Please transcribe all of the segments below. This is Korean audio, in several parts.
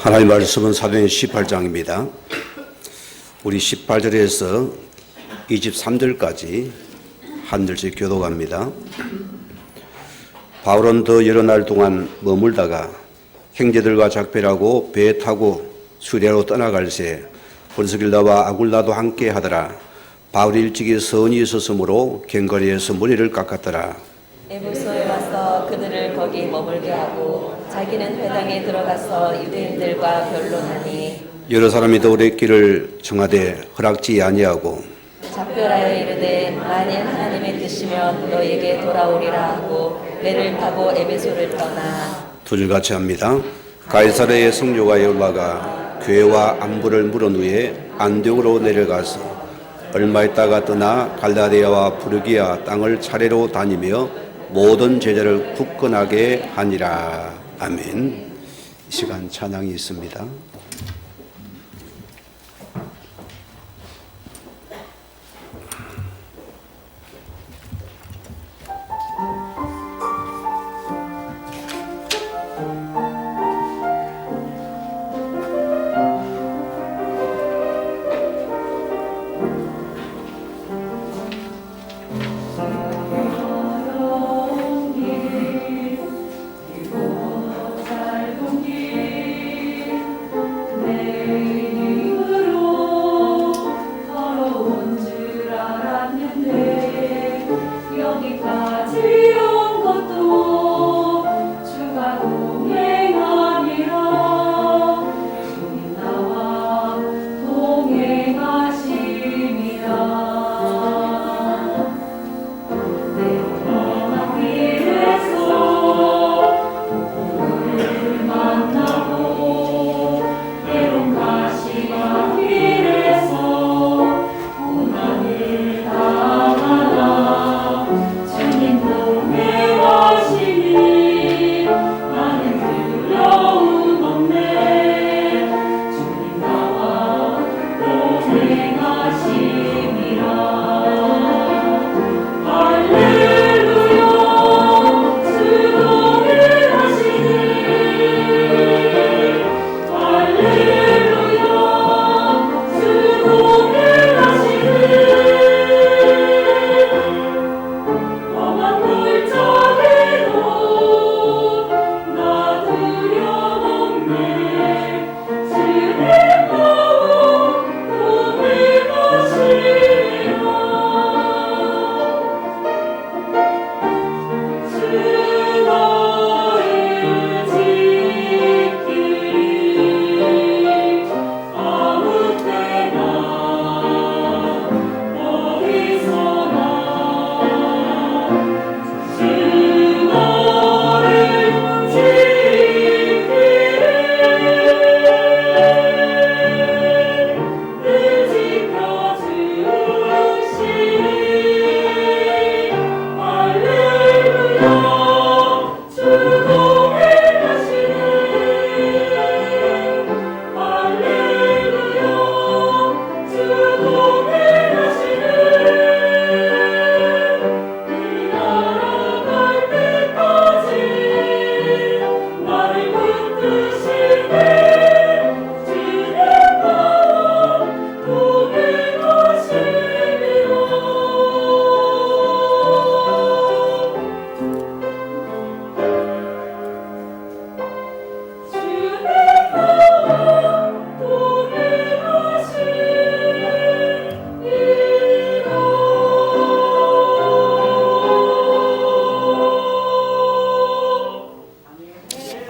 하나님 말씀은 사도행 18장입니다. 우리 18절에서 23절까지 한 절씩 교독합니다. 바울은 더 여러 날 동안 머물다가 형제들과 작별하고 배에 타고 수리아로 떠나갈새 브리스길라와 아굴라도 함께 하더라. 바울이 일찍이 선이 있었으므로 견거리에서 머리를 깎았더라. 에베소에 와서 그들을 거기 머물게 하고 자기는 회당에 들어가서 유대인들과 변론하니 여러 사람이 더 오래 길을 정하되 허락지 아니하고 작별하여 이르되 만일 하나님의 뜻이면 너에게 돌아오리라 하고 배를 타고 에베소를 떠나 두 줄 같이 합니다. 가이사랴의 성료가 올라가 교회와 안부를 물은 후에 안디옥으로 내려가서 얼마 있다가 떠나 갈라디아와 부르기아 땅을 차례로 다니며 모든 제자를 굳건하게 하니라. 아멘. 이 시간 찬양이 있습니다.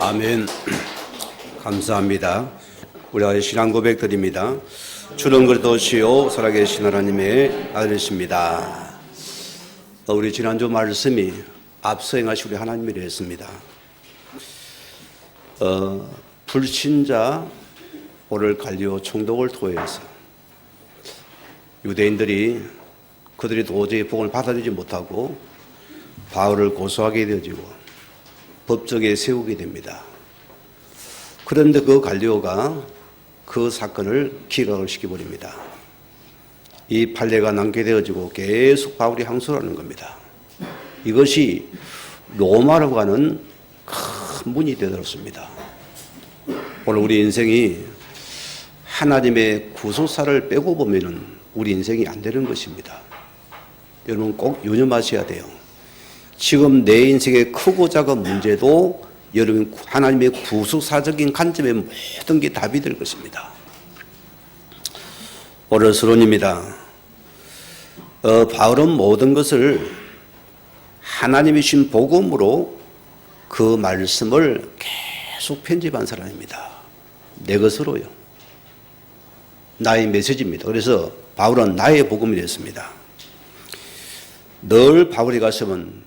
아멘. 감사합니다. 우리 신앙 고백 드립니다. 주는 그리스도시요 살아계신 하나님의 아들이십니다. 우리 지난주 말씀이 앞서 행하신 우리 하나님이라 했습니다. 불신자 오를 갈리오 총독을 토해서 유대인들이 그들이 도저히 복음을 받아들이지 못하고 바울을 고소하게 되어지고 법정에 세우게 됩니다. 그런데 그 갈리오가 그 사건을 기각을 시켜버립니다. 이 판례가 남게되어지고 계속 바울이 항소를 하는 겁니다. 이것이 로마로 가는 큰 문이 되어들었습니다. 오늘 우리 인생이 하나님의 구속사를 빼고 보면은 우리 인생이 안 되는 것입니다. 여러분 꼭 유념하셔야 돼요. 지금 내 인생의 크고 작은 문제도 여러분 하나님의 구속사적인 관점에 모든 게 답이 될 것입니다. 오늘 서론입니다. 바울은 모든 것을 하나님이 주신 복음으로 그 말씀을 계속 편집한 사람입니다. 내 것으로요. 나의 메시지입니다. 그래서 바울은 나의 복음이 됐습니다. 늘 바울이 가서면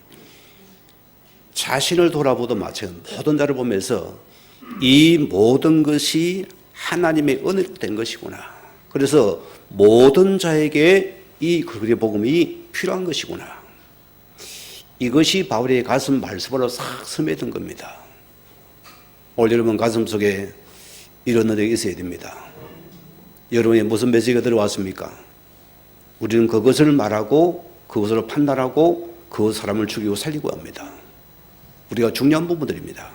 자신을 돌아보던 마찬가지 모든 자를 보면서 이 모든 것이 하나님의 은혜로 된 것이구나. 그래서 모든 자에게 이 그리스도의 복음이 필요한 것이구나. 이것이 바울의 가슴 말씀으로 싹 스며든 겁니다. 오늘 여러분 가슴 속에 이런 은혜가 있어야 됩니다. 여러분의 무슨 메시지가 들어왔습니까? 우리는 그것을 말하고 그것으로 판단하고 그 사람을 죽이고 살리고 합니다. 우리가 중요한 부분들입니다.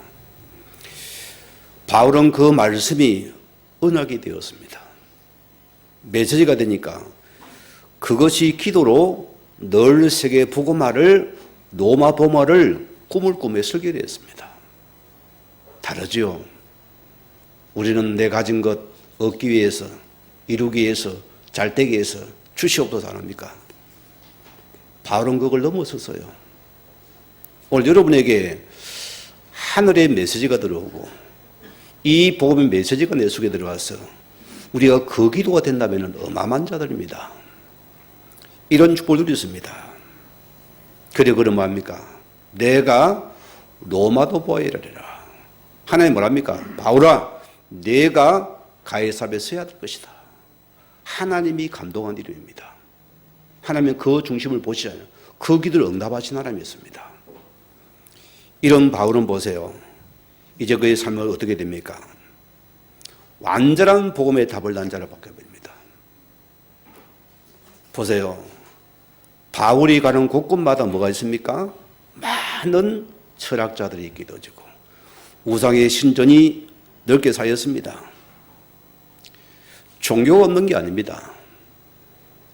바울은 그 말씀이 언약이 되었습니다. 메시지가 되니까 그것이 기도로 늘 세계 복음화를 로마 복음화를 꿈을 꾸며 설계되었습니다. 다르죠. 우리는 내 가진 것 얻기 위해서 이루기 위해서 잘되기 위해서 주시옵소서 안 합니까? 바울은 그걸 넘어섰어요. 오늘 여러분에게 하늘의 메시지가 들어오고 이 복음의 메시지가 내 속에 들어와서 우리가 그 기도가 된다면 어마어마한 자들입니다. 이런 축복을 누렸습니다. 그래 그러면 뭐합니까? 내가 로마도 보아야 이르리라. 하나님 뭐랍니까? 바울아 내가 가이사랴에 서야 될 것이다. 하나님이 감동한 이름입니다. 하나님은 그 중심을 보시잖아요. 그 기도를 응답하신 하나님이었습니다. 이런 바울은 보세요. 이제 그의 삶은 어떻게 됩니까? 완전한 복음의 답을 난 자로 바뀌어버립니다. 보세요. 바울이 가는 곳곳마다 뭐가 있습니까? 많은 철학자들이 있기도 하고 우상의 신전이 넓게 쌓였습니다. 종교가 없는 게 아닙니다.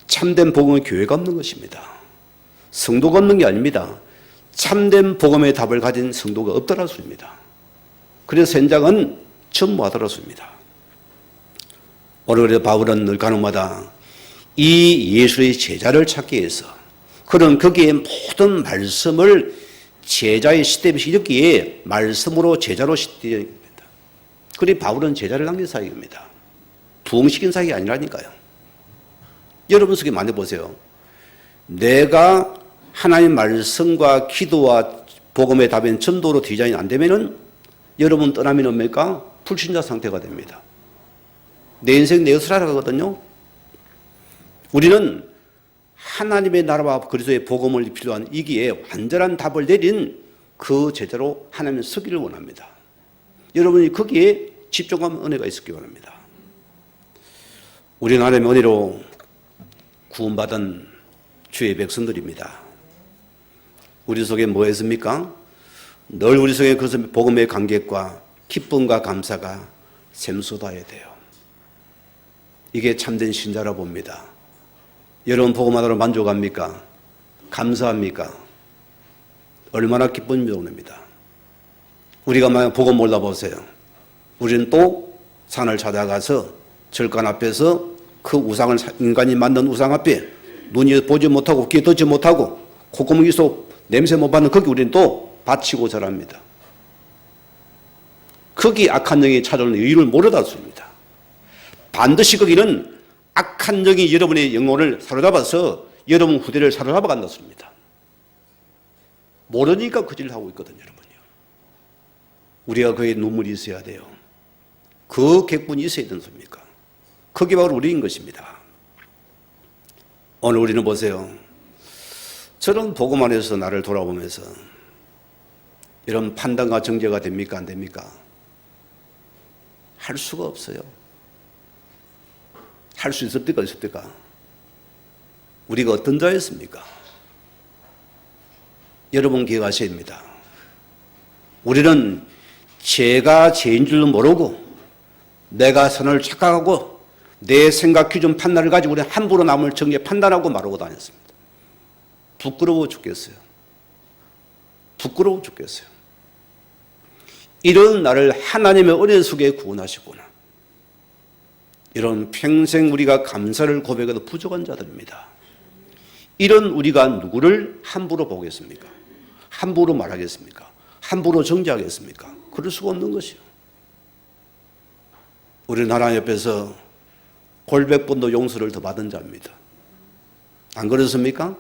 참된 복음의 교회가 없는 것입니다. 성도가 없는 게 아닙니다. 참된 복음의 답을 가진 성도가 없더라 소입니다. 그래서 현장은 전무하더라 소입니다. 오늘 그래서 바울은 늘 가는 마다 이 예수의 제자를 찾기 위해서 그런 거기에 모든 말씀을 제자의 시대에 이렇기에 말씀으로 제자로 시대입니다. 그래 바울은 제자를 남긴 사역입니다. 부흥시킨 사역이 아니라니까요. 여러분 속에 많이 보세요. 내가 하나님 말씀과 기도와 복음의 답인 전도로 디자인이 안 되면은 여러분 떠나면 뭡니까? 불신자 상태가 됩니다. 내 인생 내 것을 알아가거든요. 우리는 하나님의 나라와 그리스도의 복음을 필요한 이기에 완전한 답을 내린 그 제자로 하나님은 서기를 원합니다. 여러분이 거기에 집중하면 은혜가 있었기 바랍니다. 우리는 하나님의 은혜로 구원받은 주의 백성들입니다. 우리 속에 뭐가 있습니까? 늘 우리 속에 그 복음의 감격과 기쁨과 감사가 샘솟아야 돼요. 이게 참된 신자라 봅니다. 여러분 복음 하나로 만족합니까? 감사합니까? 얼마나 기쁨이 오릅니다. 우리가 만약 복음 몰라보세요. 우리는 또 산을 찾아가서 절간 앞에서 그 우상을 인간이 만든 우상 앞에 눈이 보지 못하고 귀에 듣지 못하고 콧구멍이 있어 냄새 못 받는 거기 우리는 또 바치고 절합니다. 거기 악한 영이 찾아오는 이유를 모르다 습니다. 반드시 거기는 악한 영이 여러분의 영혼을 사로잡아서 여러분 후대를 사로잡아 간다습니다. 모르니까 그 짓을 하고 있거든요, 여러분요. 우리가 그의 눈물이 있어야 돼요. 그 객분이 있어야 되는 겁니까? 그게 바로 우리인 것입니다. 오늘 우리는 보세요. 저런 복음 안에서 나를 돌아보면서 이런 판단과 정죄가 됩니까? 안 됩니까? 할 수가 없어요. 할 수 있습니까? 있습니까? 우리가 어떤 자였습니까? 여러분 기억하셔야 됩니다. 우리는 죄가 죄인 줄도 모르고 내가 선을 착각하고 내 생각 기준 판단을 가지고 우리는 함부로 남을 정죄 판단하고 말하고 다녔습니다. 부끄러워 죽겠어요. 부끄러워 죽겠어요. 이런 나를 하나님의 은혜 속에 구원하시구나. 이런 평생 우리가 감사를 고백해도 부족한 자들입니다. 이런 우리가 누구를 함부로 보겠습니까? 함부로 말하겠습니까? 함부로 정죄하겠습니까? 그럴 수가 없는 것이요. 우리는 하나님 옆에서 골백번도 용서를 더 받은 자입니다. 안 그렇습니까?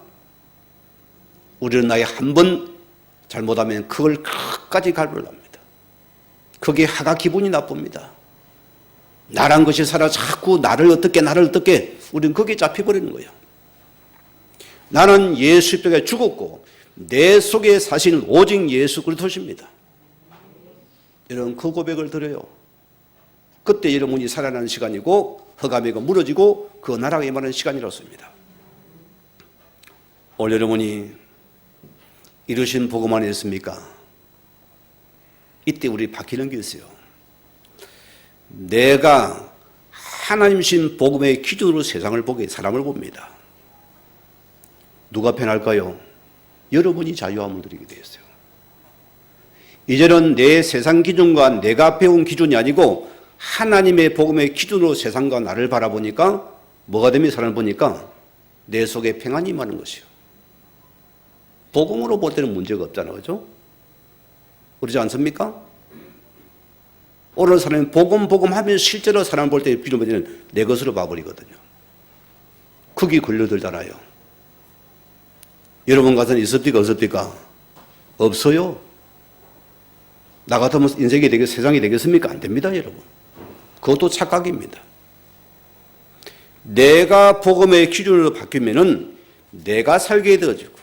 우리는 나의 한 번 잘못하면 그걸 끝까지 갈불합니다. 그게 하가 기분이 나쁩니다. 나란 것이 살아 자꾸 나를 어떻게 우리는 거기에 잡혀버리는 거예요. 나는 예수 벽에 죽었고 내 속에 사시는 오직 예수 그리스도십니다. 여러분 그 고백을 드려요. 그때 여러분이 살아나는 시간이고 허감이가 무너지고 그 나라가 임하는 시간이었습니다. 오늘 여러분이 이루신 복음 안에 있습니까? 이때 우리 바뀌는 게 있어요. 내가 하나님 신 복음의 기준으로 세상을 보게 사람을 봅니다. 누가 편할까요? 여러분이 자유함을 누리게 되었어요. 이제는 내 세상 기준과 내가 배운 기준이 아니고 하나님의 복음의 기준으로 세상과 나를 바라보니까 뭐가 되면 사람을 보니까 내 속에 평안이 임하는 것이요. 복음으로 볼 때는 문제가 없잖아요. 그렇죠? 그러지 않습니까? 오늘 사람이 복음 하면 실제로 사람 볼 때 비로면 내 것으로 봐버리거든요. 크게 걸려들잖아요. 여러분 같은 있습니까? 없습니까? 없어요. 나 같으면 인생이 세상이 되겠습니까? 안 됩니다, 여러분. 그것도 착각입니다. 내가 복음의 기준으로 바뀌면은 내가 살게 되어지고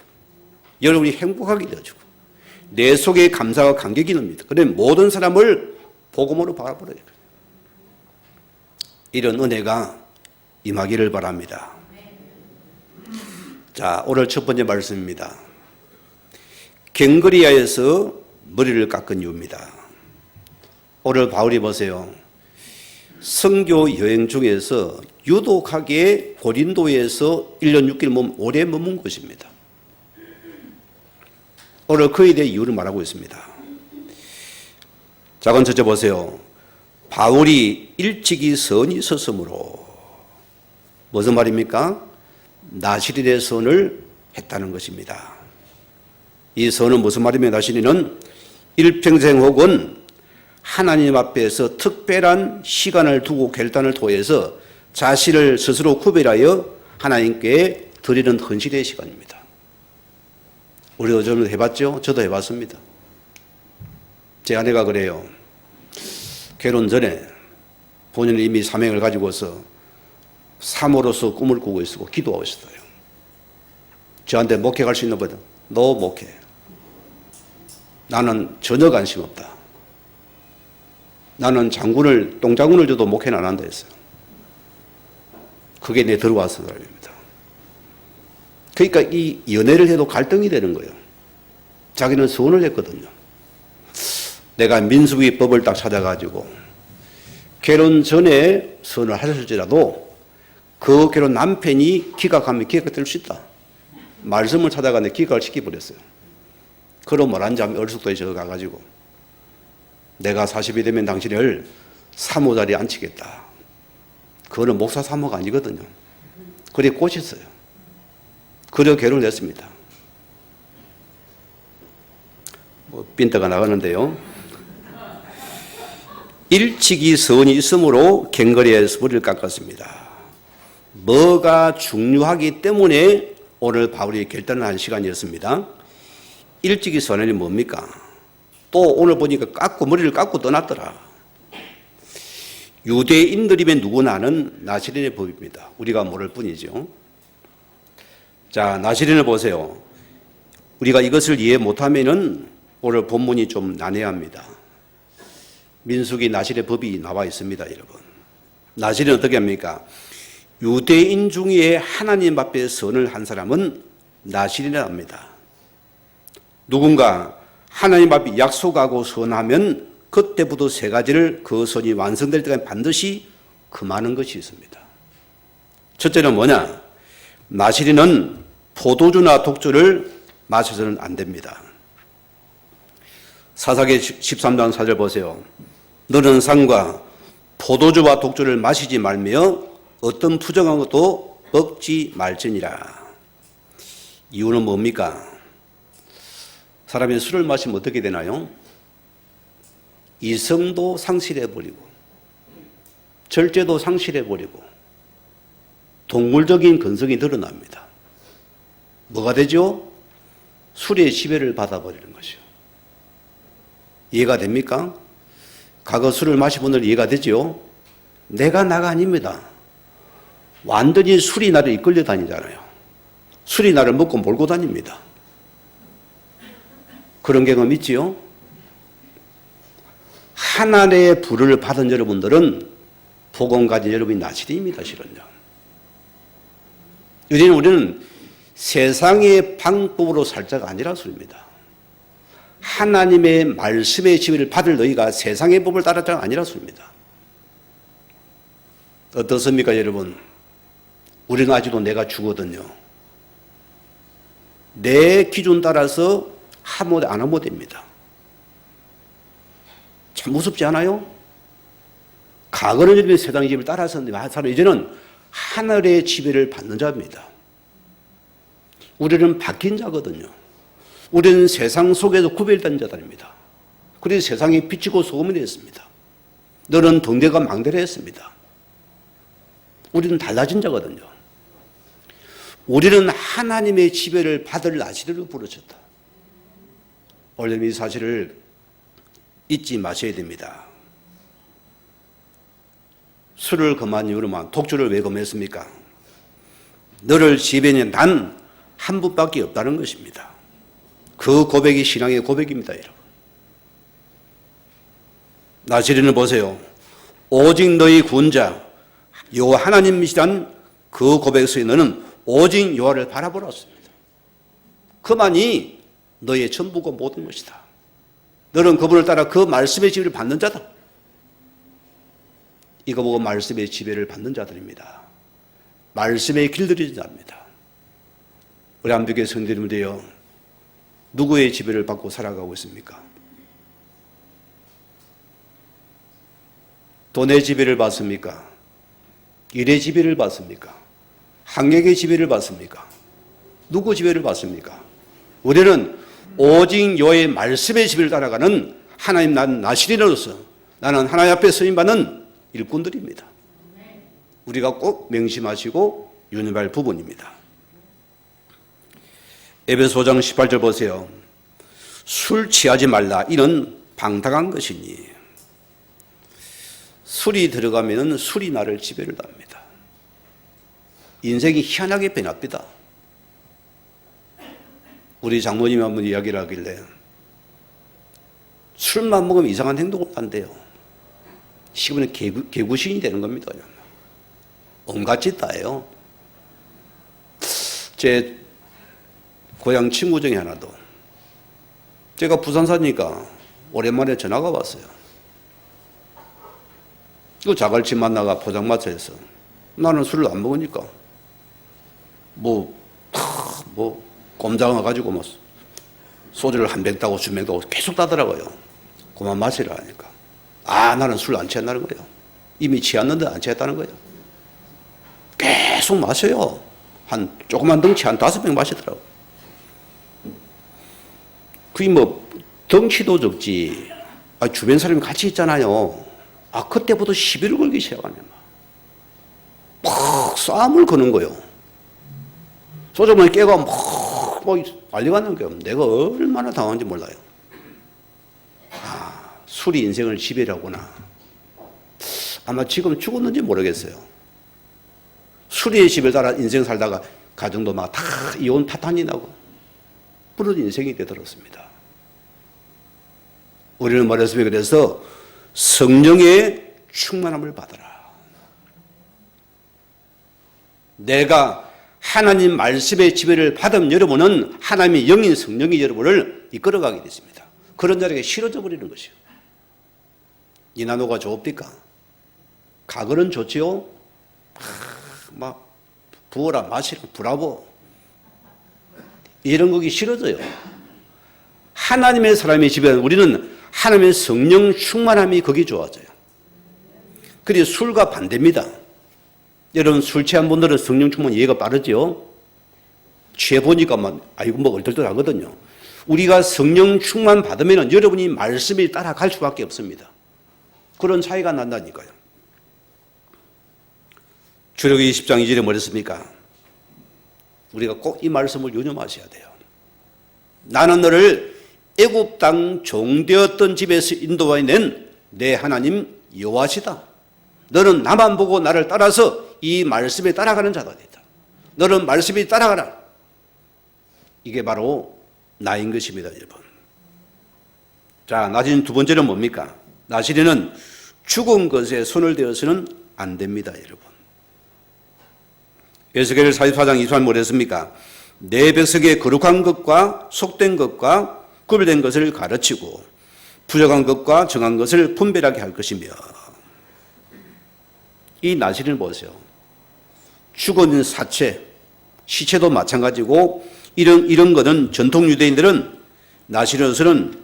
여러분이 행복하게 되어지고 내 속에 감사와 감격이 납니다. 그런데 모든 사람을 복음으로 바라보려요. 이런 은혜가 임하기를 바랍니다. 자, 오늘 첫 번째 말씀입니다. 갱그리아에서 머리를 깎은 이유입니다. 오늘 바울이 보세요. 선교 여행 중에서 유독하게 고린도에서 1년 6개월 오래 머문 것입니다. 오늘 그에 대해 이유를 말하고 있습니다. 자, 그럼 첫째 보세요. 바울이 일찍이 선이 있었으므로 무슨 말입니까? 나시린의 선을 했다는 것입니다. 이 선은 무슨 말이며 나시린은 일평생 혹은 하나님 앞에서 특별한 시간을 두고 결단을 통해서 자신을 스스로 구별하여 하나님께 드리는 헌신의 시간입니다. 우리도 좀 해봤죠? 저도 해봤습니다. 제 아내가 그래요. 결혼 전에 본인은 이미 사명을 가지고서 사모로서 꿈을 꾸고 있었고 기도하고 있었어요. 저한테 목회할 수 있는 거든 너 목회. 나는 전혀 관심 없다. 나는 똥장군을 줘도 목회는 안 한다 했어요. 그게 내 들어와서 사람입니다. 그러니까 이 연애를 해도 갈등이 되는 거예요. 자기는 서원을 했거든요. 내가 민수기법을 딱 찾아가지고 결혼 전에 서원을 하셨을지라도 그 결혼 남편이 기각하면 기각될 수 있다. 말씀을 찾아가는데 기각을 시켜버렸어요. 그럼 뭐라는지 하면 얼숙도에 적어가가지고 내가 40이 되면 당신을 사모 자리에 앉히겠다. 그거는 목사 사모가 아니거든요. 그래 꼬셨어요. 그래 결혼을 했습니다. 빈터가 나가는데요. 일찍이 선이 있으므로 갱거리에서 머리를 깎았습니다. 뭐가 중요하기 때문에 오늘 바울이 결단을 한 시간이었습니다. 일찍이 선이 뭡니까? 또 오늘 보니까 머리를 깎고 떠났더라. 유대인들이면 누구나 아는 나시린의 법입니다. 우리가 모를 뿐이죠. 자, 나시린을 보세요. 우리가 이것을 이해 못하면은 오늘 본문이 좀 난해합니다. 민수기 나시린의 법이 나와 있습니다, 여러분. 나시린은 어떻게 합니까? 유대인 중에 하나님 앞에 선을 한 사람은 나시린이라 합니다. 누군가 하나님 앞에 약속하고 선하면 그때부터 세 가지를 그 선이 완성될 때까지 반드시 금하는 것이 있습니다. 첫째는 뭐냐? 나시린은 포도주나 독주를 마셔서는 안 됩니다. 사사기 13장 4절 보세요. 너는 상과 포도주와 독주를 마시지 말며 어떤 부정한 것도 먹지 말지니라. 이유는 뭡니까? 사람이 술을 마시면 어떻게 되나요? 이성도 상실해버리고 절제도 상실해버리고 동물적인 근성이 드러납니다. 뭐가 되죠? 술의 지배를 받아버리는 것이요. 이해가 됩니까? 과거 술을 마신 분들 이해가 되죠? 내가 나가 아닙니다. 완전히 술이 나를 이끌려 다니잖아요. 술이 나를 먹고 몰고 다닙니다. 그런 경험 있지요? 하나님의 불을 받은 여러분들은 복음 가진 여러분이 나시린입니다, 실은요. 우리는 세상의 방법으로 살자가 아니라 소리입니다. 하나님의 말씀의 지위를 받을 너희가 세상의 법을 따라자가 아니라 소리입니다. 어떻습니까, 여러분? 우리는 아직도 내가 주거든요. 내 기준 따라서 하면 안 하면 됩니다. 참 무섭지 않아요? 과거는 여러분이 세상의 지배를 따라서는 이제는 하늘의 지배를 받는 자입니다. 우리는 바뀐 자거든요. 우리는 세상 속에서 구별된 자들입니다. 그래서 세상에 비치고 소금이 됐습니다. 너는 등대가 망대를 했습니다. 우리는 달라진 자거든요. 우리는 하나님의 지배를 받을 나시린으로 부르셨다. 오늘 이 사실을 잊지 마셔야 됩니다. 술을 금한 이유로만 독주를 왜 금했습니까? 너를 지배는 단 한 분밖에 없다는 것입니다. 그 고백이 신앙의 고백입니다, 여러분. 나시린을 보세요. 오직 너희 구원자 여호와 하나님이시란 그 고백에서 너는 오직 여호와를 바라보았습니다. 그만이 너의 전부고 모든 것이다. 너는 그분을 따라 그 말씀의 지배를 받는 자다. 이거 보고 말씀의 지배를 받는 자들입니다. 말씀의 길들이는 자입니다. 우리 안비교의 성도님들이요, 누구의 지배를 받고 살아가고 있습니까? 돈의 지배를 받습니까? 일의 지배를 받습니까? 학력의 지배를 받습니까? 누구 지배를 받습니까? 우리는 오직 여호와의 말씀의 지배를 따라가는 하나님 나시린으로서 나는 하나님 앞에 서임받는 일꾼들입니다. 우리가 꼭 명심하시고 유념할 부분입니다. 에베소 5장 18절 보세요. 술 취하지 말라. 이는 방탕한 것이니. 술이 들어가면 술이 나를 지배를 합니다. 인생이 희한하게 변합니다. 우리 장모님이 한번 이야기를 하길래 술만 먹으면 이상한 행동을 한대요. 시부는 개구신이 되는 겁니다. 온갖 짓 다예요. 제 고향 친구 중에 하나도 제가 부산 사니까 오랜만에 전화가 왔어요. 그 자갈치 만나가 포장마차에서 나는 술을 안 먹으니까 꼼장을 가지고 뭐 소주를 한 병 따고 주병 따고 계속 따더라고요. 그만 마시라 하니까. 나는 술 안 취한다는 거예요. 이미 취했는데 안 취했다는 거예요. 계속 마셔요. 한 조그만 덩치 한 5병 마시더라고요. 그게 덩치도 적지. 주변 사람이 같이 있잖아요. 그때부터 시비를 걸기 시작하네. 막 싸움을 거는 거예요. 소주만 깨고 난리가 나는 거예요. 내가 얼마나 당한지 몰라요. 술이 인생을 지배하구나. 아마 지금 죽었는지 모르겠어요. 술의 지배를 따라 인생 살다가 가정도 막 다 이혼 파탄이 나고 부러진 인생이 되들었습니다. 우리는 말했으면 그래서 성령의 충만함을 받아라. 내가 하나님 말씀의 지배를 받은 여러분은 하나님의 영인 성령이 여러분을 이끌어가게 됐습니다. 그런 자리에 실어져 버리는 것이요. 이나노가 좋읍니까? 가글은 좋지요? 막 부어라 마시라 브라보 이런 거기 싫어져요. 하나님의 사람이 집에는 우리는 하나님의 성령 충만함이 거기 좋아져요. 그리고 술과 반대입니다. 여러분 술 취한 분들은 성령 충만 이해가 빠르죠? 취해보니까 아이고 뭐 얼떨떨하거든요. 우리가 성령 충만 받으면 여러분이 말씀이 따라갈 수밖에 없습니다. 그런 차이가 난다니까요. 출애굽기 20장 2절에 뭐랬습니까? 우리가 꼭 이 말씀을 유념하셔야 돼요. 나는 너를 애굽 땅 종되었던 집에서 인도하여 낸 내 하나님 여호와시다. 너는 나만 보고 나를 따라서 이 말씀에 따라가는 자다 되다. 너는 말씀에 따라가라. 이게 바로 나인 것입니다, 여러분. 자, 나시린 두 번째는 뭡니까? 나시린은 죽은 것에 손을 대어서는 안 됩니다, 여러분. 에스겔 44장 23절 뭐랬습니까? 내 백성의 거룩한 것과 속된 것과 구별된 것을 가르치고 부정한 것과 정한 것을 분별하게 할 것이며. 이 나시린을 보세요. 죽은 사체, 시체도 마찬가지고 이런 거는 전통 유대인들은 나시린으로서는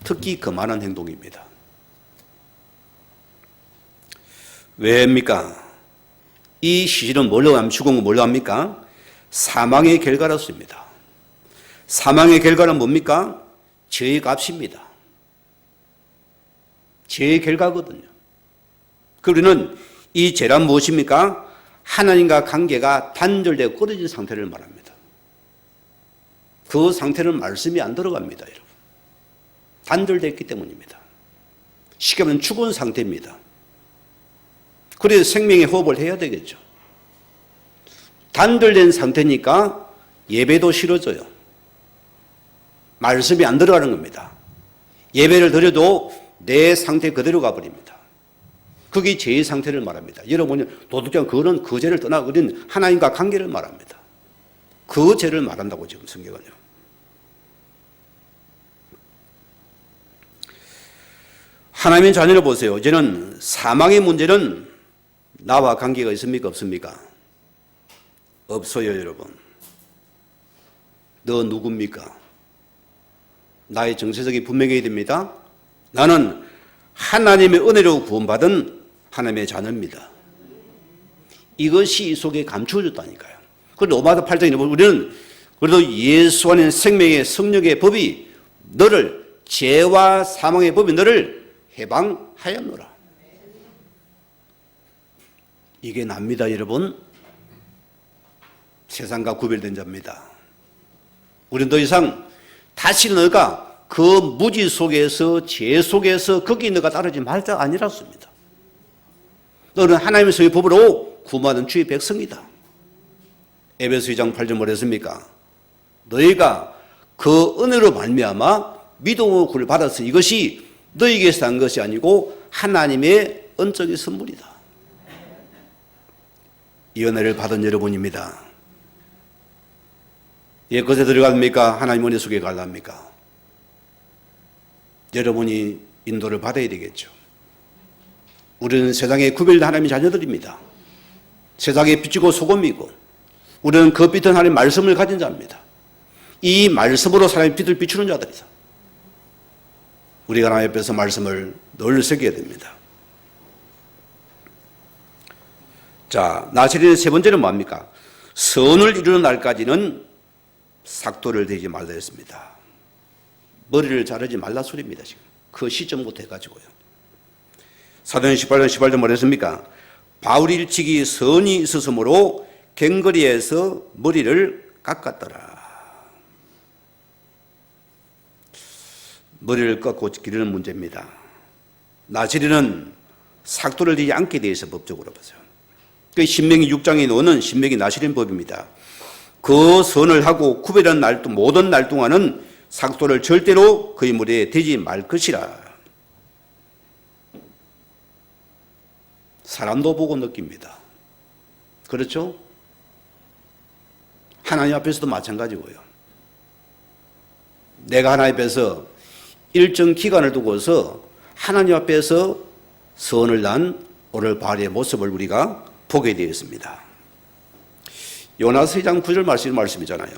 특히 거만한 행동입니다. 왜입니까? 이 시신은 뭘로 합니까? 죽은 거 뭘로 합니까? 사망의 결과로습니다. 사망의 결과는 뭡니까? 죄의 값입니다. 죄의 결과거든요. 그리고는 이 죄란 무엇입니까? 하나님과 관계가 단절되고 끊어진 상태를 말합니다. 그 상태는 말씀이 안 들어갑니다, 여러분. 단절됐기 때문입니다. 쉽게 말하면 죽은 상태입니다. 그래서 생명의 호흡을 해야 되겠죠. 단절된 상태니까 예배도 싫어져요. 말씀이 안 들어가는 겁니다. 예배를 드려도 내 상태 그대로 가버립니다. 그게 죄의 상태를 말합니다. 여러분이 도덕적 그거는 그 죄를 떠나 우리는 하나님과 관계를 말합니다. 그 죄를 말한다고 지금 성경은요. 하나님의 자녀를 보세요. 이제는 사망의 문제는 나와 관계가 있습니까? 없습니까? 없어요, 여러분. 너 누굽니까? 나의 정체성이 분명해야 됩니다. 나는 하나님의 은혜로 구원받은 하나님의 자녀입니다. 이것이 이 속에 감추어졌다니까요. 그런데 로마서 8장에 우리는 그래도 예수 안에 생명의 성령의 법이 너를 죄와 사망의 법이 너를 해방하였노라. 이게 납니다, 여러분. 세상과 구별된 자입니다. 우리는 더 이상 다시 너가 그 무지 속에서 죄 속에서 거기 너가 따르지 말자 아니라습니다. 너는 하나님의 성의 법으로 구원받은 주의 백성이다. 에베소 2장 8절 뭐랬습니까? 너희가 그 은혜로 말미암아 믿음으로 구원을 받았어. 이것이 너희에게서 난 것이 아니고 하나님의 은적인 선물이다. 이 은혜를 받은 여러분입니다. 옛것에 들어갑니까? 하나님 은혜 속에 갈랍니까? 여러분이 인도를 받아야 되겠죠. 우리는 세상에 구별된 하나님의 자녀들입니다. 세상에 빛이고 소금이고 우리는 그 빛은 하나님의 말씀을 가진 자입니다. 이 말씀으로 사람의 빛을 비추는 자들이다. 우리가 하나님 앞에서 말씀을 늘 새겨야 됩니다. 자, 나시린의 세 번째는 뭡니까? 선을 이루는 날까지는 삭도를 대지 말라 했습니다. 머리를 자르지 말라 소리입니다. 지금 그 시점부터 해가지고요. 사도행 18장 18절 뭐랬습니까? 바울이 일찍이 선이 있었으므로 갱거리에서 머리를 깎았더라. 머리를 깎고 기르는 문제입니다. 나시린은 삭도를 대지 않게 돼 있어 법적으로 보세요. 그 신명기 6장에 나오는 신명기 나시린 법입니다. 그 선을 하고 구별한 날, 모든 날 동안은 삭도를 절대로 그의 머리에 대지 말 것이라. 사람도 보고 느낍니다. 그렇죠? 하나님 앞에서도 마찬가지고요. 내가 하나님 앞에서 일정 기간을 두고서 하나님 앞에서 선을 난 오늘 바울의 모습을 우리가 보게 되었습니다. 요나서 2장 9절 말씀이잖아요.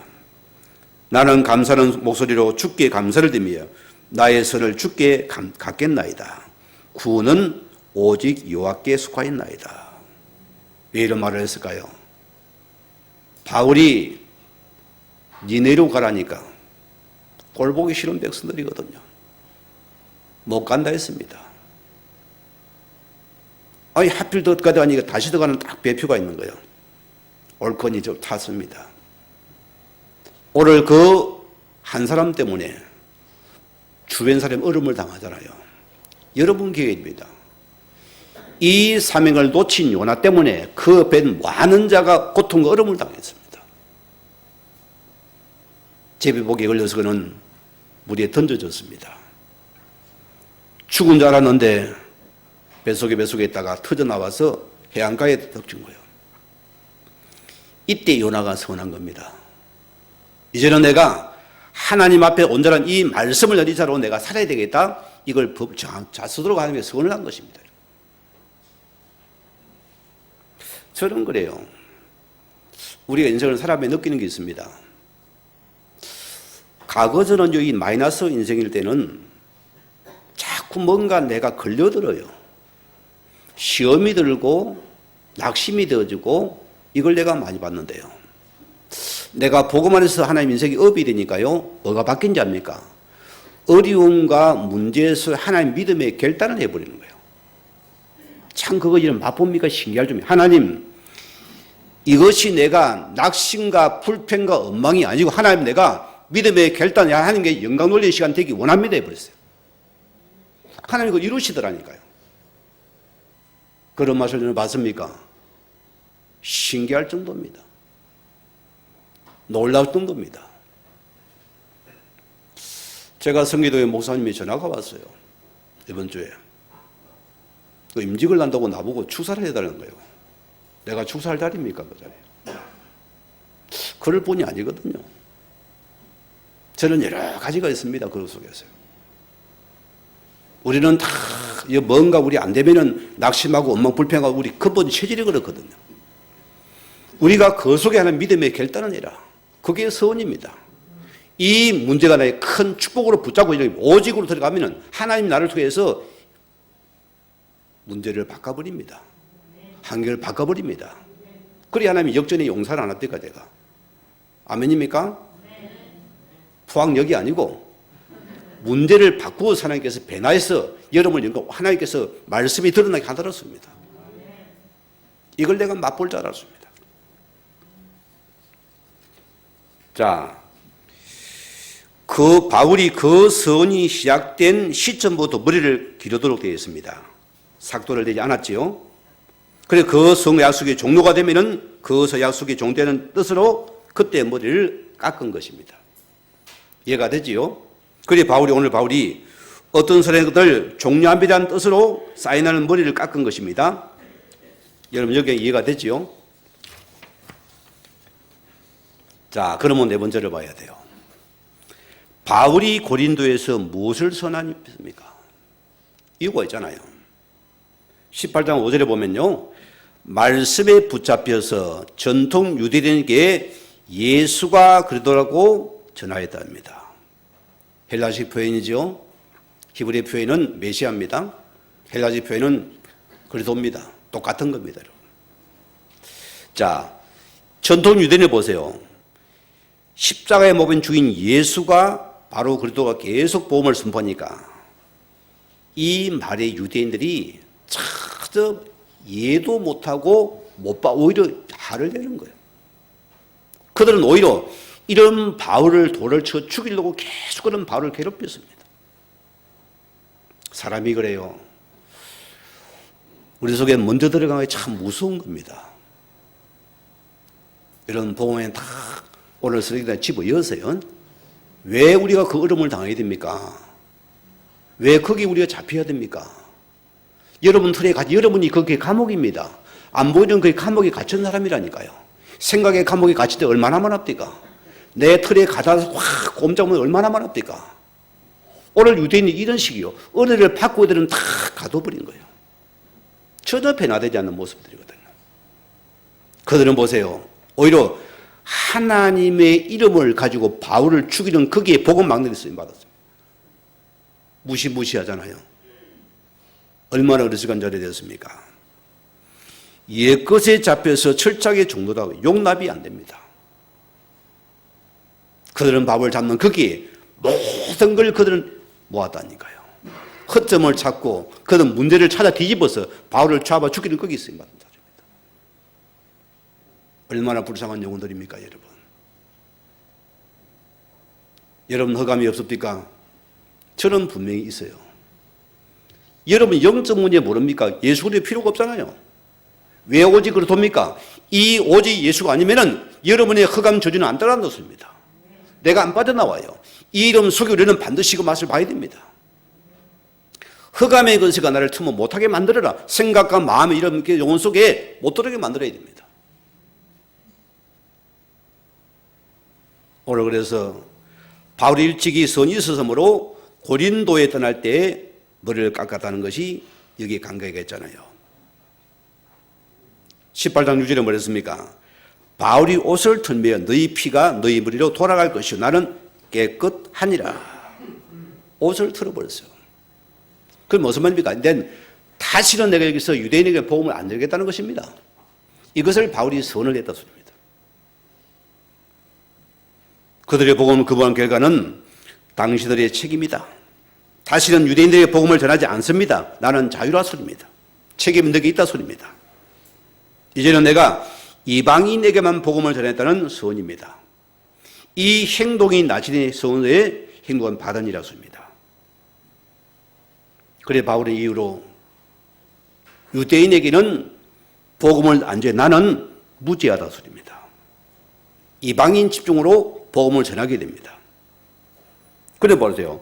나는 감사하는 목소리로 주께 감사를 드리며 나의 선을 주께 갚겠나이다. 구원은 오직 여호와께 속하였나이다. 왜 이런 말을 했을까요? 바울이 니네로 가라니까 꼴보기 싫은 백성들이거든요. 못 간다 했습니다. 아니 하필 더 가다 하니까 다시 더 가는 딱 배표가 있는 거예요. 옳거니 좀 탔습니다. 오늘 그 한 사람 때문에 주변 사람 어려움을 당하잖아요. 여러분 기회입니다. 이 사명을 놓친 요나 때문에 그 벤 많은 자가 고통과 어려움을 당했습니다. 제비복에 걸려서 그는 물에 던져졌습니다. 죽은 줄 알았는데 뱃속에 있다가 터져나와서 해안가에 덮친 거예요. 이때 요나가 서운한 겁니다. 이제는 내가 하나님 앞에 온전한 이 말씀을 여리자로 내가 살아야 되겠다. 이걸 자스도록 하나님께 서운을 한 것입니다. 저는 그래요. 우리가 인생을 살아가며 느끼는 게 있습니다. 과거 저는 이 마이너스 인생일 때는 자꾸 뭔가 내가 걸려들어요. 시험이 들고 낙심이 되어지고 이걸 내가 많이 봤는데요. 내가 복음 안에서 하나님 인생이 업이 되니까요. 뭐가 바뀐지 압니까? 어려움과 문제에서 하나님 믿음의 결단을 해버리는 거예요. 참 그거 이런 맛봅니까? 신기할 점이 하나님 이것이 내가 낙심과 불평과 엉망이 아니고 하나님 내가 믿음의 결단이 하나님께 영광 돌리는 시간 되기 원합니다 해버렸어요. 하나님 그거 이루시더라니까요. 그런 맛을 저는 봤습니까? 신기할 정도입니다. 놀라울 정도입니다. 제가 성기도에 목사님이 전화가 왔어요. 이번 주에. 그 임직을 난다고 나보고 축사를 해달라는 거예요. 내가 축사할 자리입니까? 그 자리에. 그럴 뿐이 아니거든요. 저는 여러 가지가 있습니다. 그 속에서. 우리는 다 뭔가 우리 안 되면은 낙심하고 엉망불평하고 우리 근본 체질이 그렇거든요. 우리가 그 속에 하는 믿음의 결단을 해라. 그게 서원입니다. 이 문제가 나의 큰 축복으로 붙잡고 오직으로 들어가면은 하나님 나를 통해서 문제를 바꿔버립니다. 한결 바꿔버립니다. 그래야 하나님이 역전의 용사를 안 합니까 제가? 아멘입니까? 포항역이 아니고 문제를 바꾸어 하나님께서 변화해서 여러분을 연고 하나님께서 말씀이 드러나게 하더랬습니다. 이걸 내가 맛볼 줄 알았습니다. 자, 그 바울이 그 선이 시작된 시점부터 머리를 기르도록 되어 있습니다. 삭도를 내지 않았지요. 그래 그 성 약속의 종료가 되면은 그 약속의 종되는 뜻으로 그때 머리를 깎은 것입니다. 이해가 되지요? 그래 오늘 바울이 어떤 사람들 종료합니다는 뜻으로 사인하는 머리를 깎은 것입니다. 여러분 여기 이해가 되지요? 자, 그러면 네 번째를 봐야 돼요. 바울이 고린도에서 무엇을 선언했습니까? 이유가 있잖아요. 18장 5절에 보면요. 말씀에 붙잡혀서 전통 유대인에게 예수가 그리스도라고 전하였다 합니다. 헬라식 표현이죠. 히브리 표현은 메시아입니다. 헬라식 표현은 그리스도입니다. 똑같은 겁니다. 자, 전통 유대인을 보세요. 십자가에 못 박힌 주인 예수가 바로 그리스도가 계속 복음을 선포하니까 이 말에 유대인들이 참 이해도 못하고 못 봐 오히려 화를 내는 거예요. 그들은 오히려 이런 바울을 돌을 쳐 죽이려고 계속 그런 바울을 괴롭혔습니다. 사람이 그래요. 우리 속에 먼저 들어가는 게 참 무서운 겁니다. 이런 복음에 다 오늘 쓰레기다 집어여서요. 왜 우리가 그 어려움을 당해야 됩니까? 왜 거기 우리가 잡혀야 됩니까? 여러분 틀에 여러분이 그게 감옥입니다. 안 보이는 그 감옥에 갇힌 사람이라니까요. 생각의 감옥에 갇힐 때 얼마나 많았습니까? 내 틀에 갇아서 확 꼼짝하면 얼마나 많았습니까? 오늘 유대인이 이런 식이요. 은혜를 받고 애들은 다 가둬버린 거예요. 전혀 변화되지 않는 모습들이거든요. 그들은 보세요. 오히려 하나님의 이름을 가지고 바울을 죽이는 거기에 복음 막는 데 쓰임받았습니다. 무시무시하잖아요. 얼마나 어리석은 자리 되었습니까? 옛것에 잡혀서 철저하게 종노다고 용납이 안 됩니다. 그들은 바울을 잡는 거기에 모든 걸 그들은 모았다니까요. 허점을 찾고 그들은 문제를 찾아 뒤집어서 바울을 잡아 죽이는 거기에 쓰임받은 자입니다. 얼마나 불쌍한 영혼들입니까, 여러분? 여러분 흑암이 없습니까? 저는 분명히 있어요. 여러분 영적 문제 모릅니까? 예수 그리스도 필요가 없잖아요. 왜 오직 그렇습니까? 이 오직 예수가 아니면은 여러분의 흑암 저주는 안 따라놓습니다. 내가 안 빠져나와요. 이 이름 속에 우리는 반드시 그 맛을 봐야 됩니다. 흑암의 근세가 나를 틈을 못하게 만들어라. 생각과 마음의 이런 영혼 속에 못 들어오게 만들어야 됩니다. 오늘 그래서 바울이 일찍이 선이 있어서므로 고린도에 떠날 때 머리를 깎았다는 것이 여기에 간과가 있잖아요. 18장 6절에 뭐랬습니까? 바울이 옷을 털며 너희 피가 너희 머리로 돌아갈 것이요 나는 깨끗하니라. 옷을 털어버렸어요. 그게 무슨 말입니까? 다시는 내가 여기서 유대인에게 복음을 안 전하겠다는 것입니다. 이것을 바울이 선을 했다 소리입니다. 그들의 복음을 거부한 결과는 당신들의 책임이다. 다시는 유대인들에게 복음을 전하지 않습니다. 나는 자유라 소리입니다. 책임은 너에게 있다 소리입니다. 이제는 내가 이방인에게만 복음을 전했다는 선입니다. 이 행동이 나신의 선의 행동은 바단이라 소리입니다. 그래 바울의 이유로 유대인에게는 복음을 안 전해 나는 무죄하다 소리입니다. 이방인 집중으로 복음을 전하게 됩니다. 그래 보세요.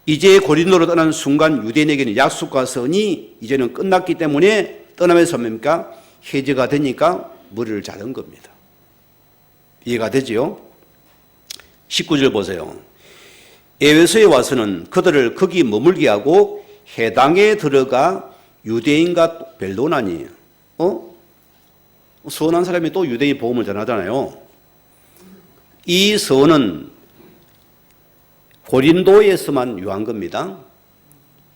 이제 고린도로 떠난 순간 유대인에게는 약속과 선이 이제는 끝났기 때문에 떠나면서 뭡니까? 해제가 되니까 머리를 자른 겁니다. 이해가 되지요? 19절 보세요. 에베소에 와서는 그들을 거기 머물게 하고 해당에 들어가 유대인과 벨로나니 선한 사람이 또 유대인 복음을 전하잖아요. 이 선은 고린도에서만 유한 겁니다.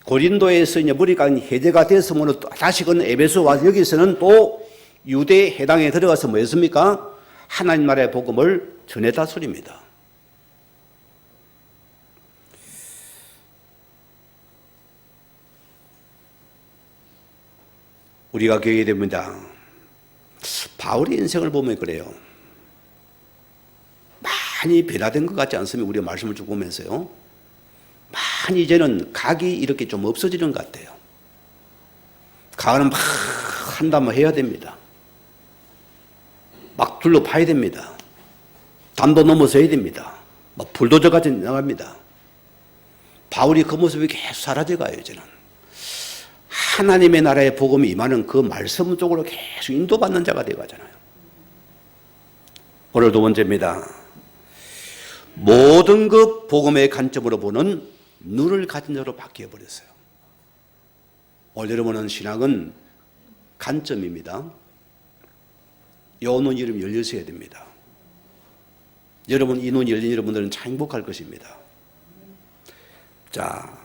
고린도에서 이제 머리가 해제가 됐으므로 다시금 에베소 와서 여기서는 또 유대 해당에 들어가서 뭐 했습니까? 하나님 나라의 복음을 전했다 소리입니다. 우리가 기억해야 됩니다. 바울의 인생을 보면 그래요. 많이 변화된 것 같지 않습니까? 우리가 말씀을 쭉 보면서요. 많이 이제는 각이 이렇게 좀 없어지는 것 같아요. 각은 막 한다면 해야 됩니다. 막 둘러 파야 됩니다. 담도 넘어서야 됩니다. 막 불도저같이 나갑니다. 바울이 그 모습이 계속 사라져가요, 이제는. 하나님의 나라의 복음이 임하는 그 말씀 쪽으로 계속 인도받는 자가 되어가잖아요. 오늘 두 번째입니다. 모든 그 복음의 관점으로 보는 눈을 가진 자로 바뀌어버렸어요. 오늘 여러분은 신앙은 관점입니다. 요 눈 이름 열려서야 됩니다. 여러분 이 눈이 열린 여러분들은 참 행복할 것입니다. 자,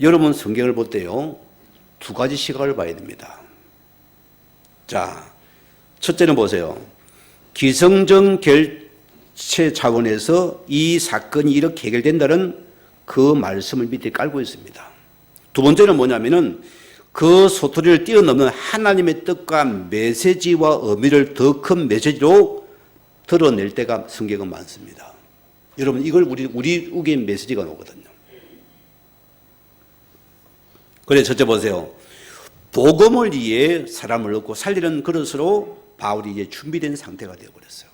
여러분 성경을 볼 때요. 두 가지 시각을 봐야 됩니다. 자, 첫째는 보세요. 기성적 결체 차원에서 이 사건이 이렇게 해결된다는 그 말씀을 밑에 깔고 있습니다. 두 번째는 뭐냐면은 그 소토리를 뛰어넘는 하나님의 뜻과 메시지와 의미를 더 큰 메시지로 드러낼 때가 성경은 많습니다. 여러분 이걸 우리에게 메시지가 오거든요. 그래 첫째 보세요. 복음을 위해 사람을 얻고 살리는 그릇으로 바울이 이제 준비된 상태가 되어버렸어요.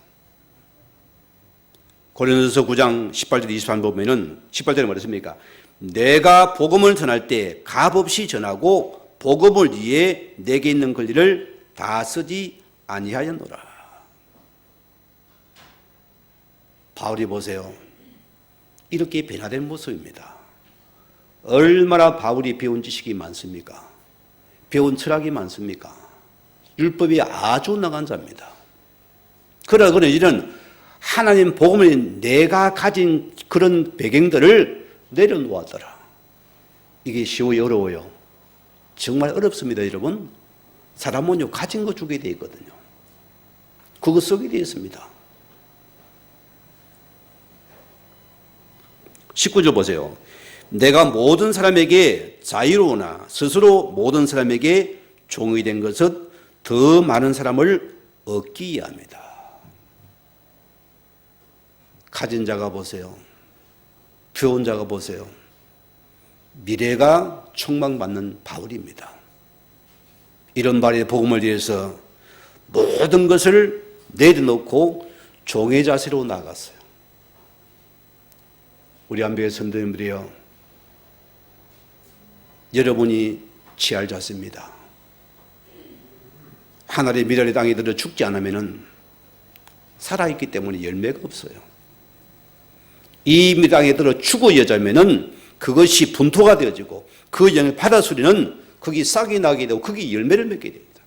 고린도서 9장 18절 23절 보면은 18절에 뭐랬습니까? 내가 복음을 전할 때 값없이 전하고 복음을 위해 내게 있는 권리를 다 쓰지 아니하였노라. 바울이 보세요. 이렇게 변화된 모습입니다. 얼마나 바울이 배운 지식이 많습니까? 배운 철학이 많습니까? 율법이 아주 나간 자입니다. 그러나 그는 이런 하나님 복음을 내가 가진 그런 배경들을 내려놓았더라. 이게 쉬워요, 어려워요? 정말 어렵습니다, 여러분. 사람은요, 가진 거 주게 되어 있거든요. 그거 쓰게 되어 있습니다. 19절 보세요. 내가 모든 사람에게 자유로우나 스스로 모든 사람에게 종이 된 것은 더 많은 사람을 얻기 위함이다. 가진 자가 보세요. 배운 자가 보세요. 미래가 촉망받는 바울입니다. 이런 발의 복음을 위해서 모든 것을 내려놓고 종의 자세로 나갔어요. 우리 안배의 성도님들이여, 여러분이 취할 자세입니다. 하늘의 미랄의 땅에 들어 죽지 않으면 살아있기 때문에 열매가 없어요. 이 땅에 들어 죽어야자면은 그것이 분토가 되어지고 그 영을 받아들이는 거기 싹이 나게 되고 거기 열매를 맺게 됩니다.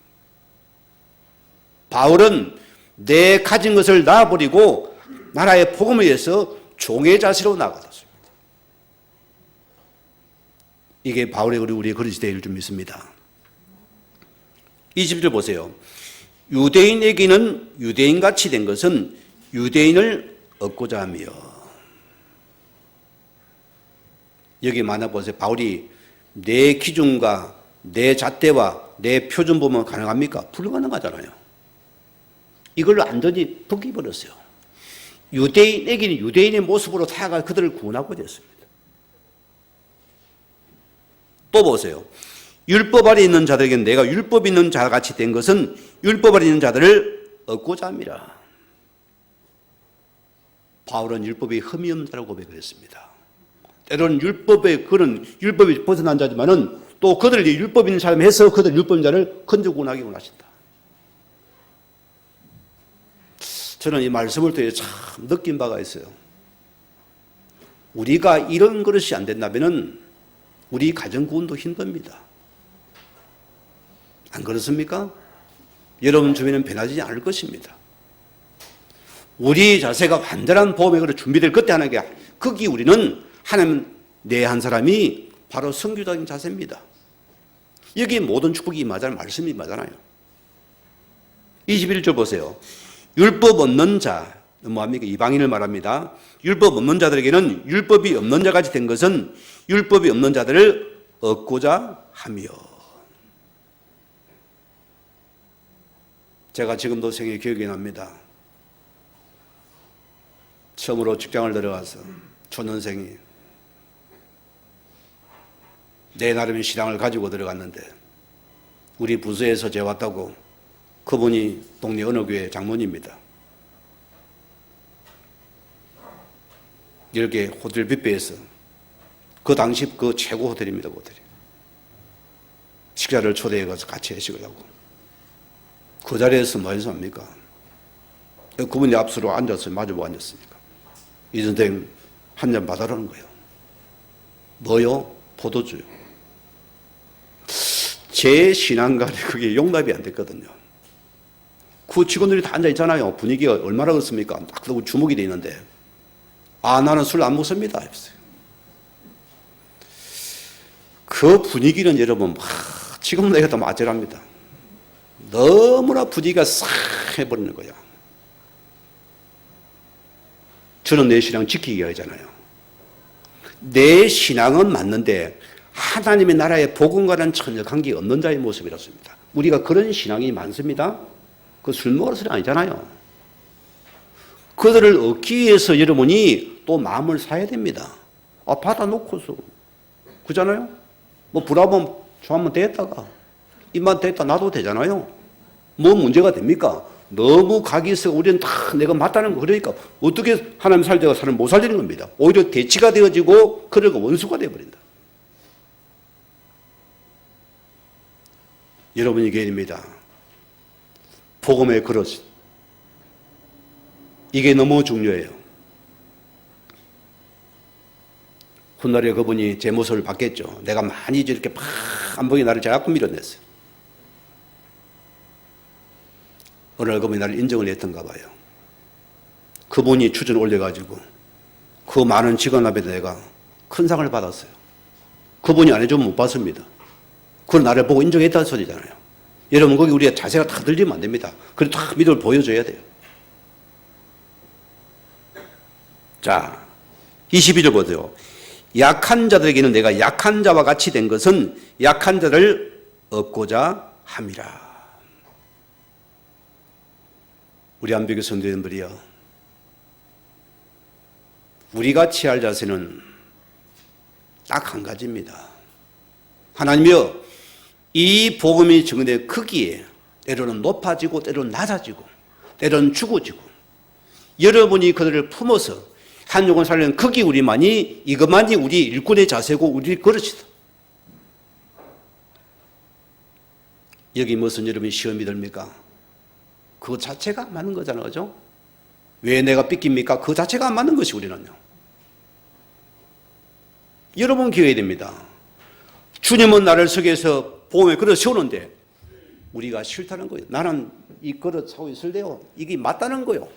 바울은 내 가진 것을 놔버리고 나라의 복음을 위해서 종의 자세로 나아갔습니다. 이게 바울의 우리의 그릇이 될 줄 믿습니다. 20절 보세요. 유대인에게는 유대인같이 된 것은 유대인을 얻고자 하며. 여기 만나보세요. 바울이 내 기준과 내 잣대와 내 표준 보면 가능합니까? 불가능하잖아요. 이걸 완전히 벗겨버렸어요. 유대인에게는 유대인의 모습으로 다가가 그들을 구원하고자 했습니다. 또 보세요. 율법 아래 있는 자들에게는 내가 율법 있는 자같이 된 것은 율법 아래 있는 자들을 얻고자 함이라. 바울은 율법이 흠이 없는 자라고 고백을 했습니다. 때로는 율법에 그런 율법이 벗어난 자지만은 또 그들을 율법 있는 사람이 해서 그들 율법 있는 자를 건져 구원하기 원하신다. 저는 이 말씀을 통해 참 느낀 바가 있어요. 우리가 이런 그릇이 안 된다면은 우리 가정 구원도 힘듭니다. 안 그렇습니까? 여러분 주변은 변하지 않을 것입니다. 우리 자세가 완전한 보험의 그릇 준비될 그때 하는 게 거기 우리는 하나님 내 한 사람이 바로 선교적인 자세입니다. 여기 모든 축복이 임하자는 말씀이 임하잖아요. 21절 보세요. 율법 없는 자, 뭐합니까? 이방인을 말합니다. 율법 없는 자들에게는 율법이 없는 자같이 된 것은 율법이 없는 자들을 얻고자 하며. 제가 지금도 생애 기억이 납니다. 처음으로 직장을 들어가서 초년생이 내 나름의 신앙을 가지고 들어갔는데 우리 부서에서 재왔다고 그분이 동네 어느 교회 장모님입니다. 이렇게 호텔 뷔페에서 그 당시 그 최고 호텔입니다. 그 호텔이. 식사를 초대해 가서 같이 회식을 하고 그 자리에서 뭐 해서 합니까? 그분이 앞으로 앉아서 마주보고 앉았으니까 이 선생님 한 잔 받아라는 거예요. 뭐요? 포도주요. 제 신앙관에 그게 용납이 안 됐거든요. 그 직원들이 다 앉아 있잖아요. 분위기가 얼마나 그렇습니까? 딱 주목이 돼 있는데 나는 술 안 먹습니다. 그 분위기는 여러분 지금 내가 더 아찔합니다. 너무나 분위기가 싹 해버리는 거야. 저는 내 신앙 지키기가 하잖아요. 내 신앙은 맞는데 하나님의 나라의 복음과는 전혀 관계 없는 자의 모습이었습니다. 우리가 그런 신앙이 많습니다. 그 술 먹을 소리 아니잖아요. 그들을 얻기 위해서 여러분이 또 마음을 사야 됩니다. 받아놓고서 그잖아요. 뭐 불하면 좋아하면 됐다가 입만 됐다 놔도 되잖아요. 뭐 문제가 됩니까? 너무 각이 있어 우리는 다 내가 맞다는 거. 그러니까 어떻게 하나님 살다가 사람 못 살리는 겁니다. 오히려 대치가 되어지고 그러고 원수가 되어버린다. 여러분이 계십니다. 복음의 그릇. 이게 너무 중요해요. 훗날에 그분이 제 모습을 봤겠죠. 내가 많이 저렇게 안 보이게 나를 자꾸 밀어냈어요. 어느 날 그분이 나를 인정을 했던가 봐요. 그분이 추전 올려가지고 그 많은 직원 앞에 내가 큰 상을 받았어요. 그분이 안 해주면 못 받습니다. 그걸 나를 보고 인정했다는 소리잖아요. 여러분, 거기 우리가 자세가 다 들리면 안 됩니다. 그래도 다 믿음을 보여줘야 돼요. 자, 22절 보세요. 약한 자들에게는 내가 약한 자와 같이 된 것은 약한 자를 얻고자 함이라. 우리 안배교 성도님들이요, 우리가 취할 자세는 딱 한 가지입니다. 하나님이여, 이 복음이 증거된 크기에 때로는 높아지고 때로는 낮아지고 때로는 죽어지고, 여러분이 그들을 품어서 한 영혼 살리는 크기, 이것만이 우리 일꾼의 자세고 우리 그릇이다. 여기 무슨 여러분이 시험이 듭니까? 그 자체가 안 맞는 거잖아요. 그죠? 왜 내가 삐깁니까? 그 자체가 안 맞는 것이 우리는요. 여러분 기회야 됩니다. 주님은 나를 속에서 복음의 그릇 세우는데 우리가 싫다는 거예요. 나는 이 그릇 사고 있을 때요, 이게 맞다는 거예요.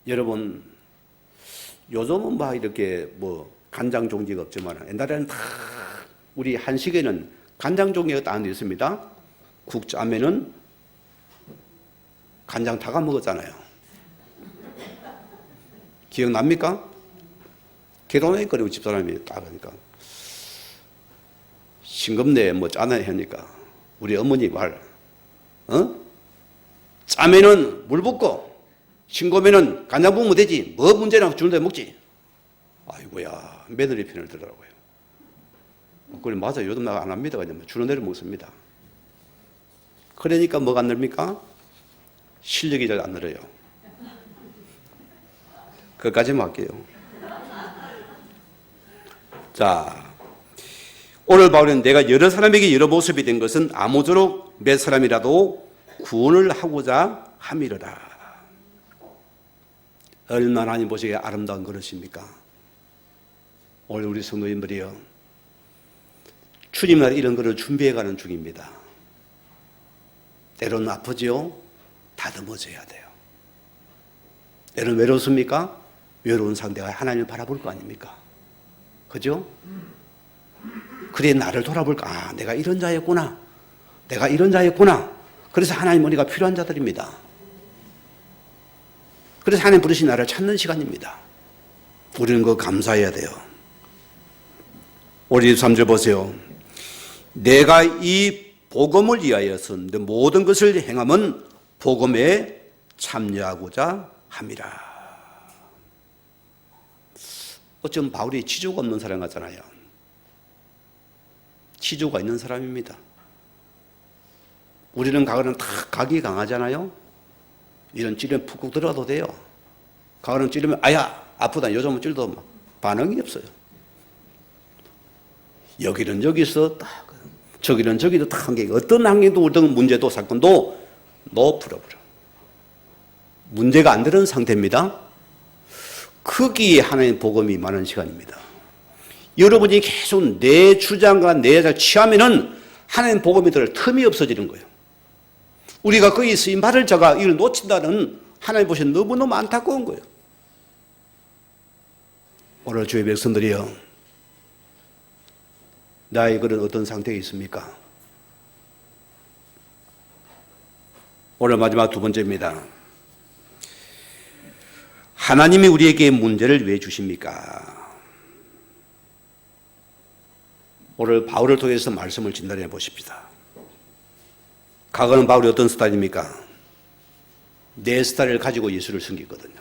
여러분, 요즘은 막 이렇게 간장 종지가 없지만 옛날에는 다 우리 한식에는 간장 종지가 딱 있습니다. 국 짜면은 간장 다가 먹었잖아요. 기억납니까? 개동해거리고 집사람이 딱 하니까 싱겁네 짜네 하니까 우리 어머니 말, 짜면은 물 붓고 싱거면은 간장 부으면 되지, 뭐 문제나 주는데 먹지. 아이고야, 며느리 편을 들더라고요. 그래, 맞아, 요즘 나 안 합니다. 그냥 주는 대로 먹습니다. 그러니까 뭐가 안 늘입니까? 실력이 잘 안 늘어요. 그것까지만 할게요. 자, 오늘 바울은 내가 여러 사람에게 여러 모습이 된 것은 아무쪼록 몇 사람이라도 구원을 하고자 함이로라. 얼마나 하나님 보시기에 아름다운 그릇입니까? 오늘 우리 성도님들이요, 주님 날 이런 것을 준비해가는 중입니다. 때로는 아프지요? 다듬어져야 돼요. 때로는 외롭습니까? 외로운 상대가 하나님을 바라볼 거 아닙니까? 그죠? 그래, 나를 돌아볼까? 아, 내가 이런 자였구나. 내가 이런 자였구나. 그래서 하나님 우리가 필요한 자들입니다. 그래서 하나님 부르신 나를 찾는 시간입니다. 우리는 그거 감사해야 돼요. 우리 23절 보세요. 내가 이 복음을 위하여서 내 모든 것을 행함은 복음에 참여하고자 함이라. 어쩌면 바울이 치조가 없는 사람 같잖아요. 치조가 있는 사람입니다. 우리는 가거는 다 각이 강하잖아요. 이런 찌르면 푹푹 들어가도 돼요. 가거는 찌르면 아야 아프다, 요즘은 찔러도 막 반응이 없어요. 여기는 여기서 딱, 저기는 저기도 딱 한 개, 어떤 환경도 어떤 문제도 사건도 풀어버려. 문제가 안 되는 상태입니다. 거기에 하나님 복음이 많은 시간입니다. 여러분이 계속 내 주장과 내 자를 취하면은 하나님 복음이 들 틈이 없어지는 거예요. 우리가 거기 쓰임 받을 자가 이걸 놓친다는 하나님 보시면 너무너무 안타까운 거예요. 오늘 주의 백성들이요, 나의 그런 어떤 상태에 있습니까? 오늘 마지막 두 번째입니다. 하나님이 우리에게 문제를 왜 주십니까? 오늘 바울을 통해서 말씀을 진단해 보십시다. 과거는 바울이 어떤 스타일입니까? 내 스타일을 가지고 예수를 섬겼거든요.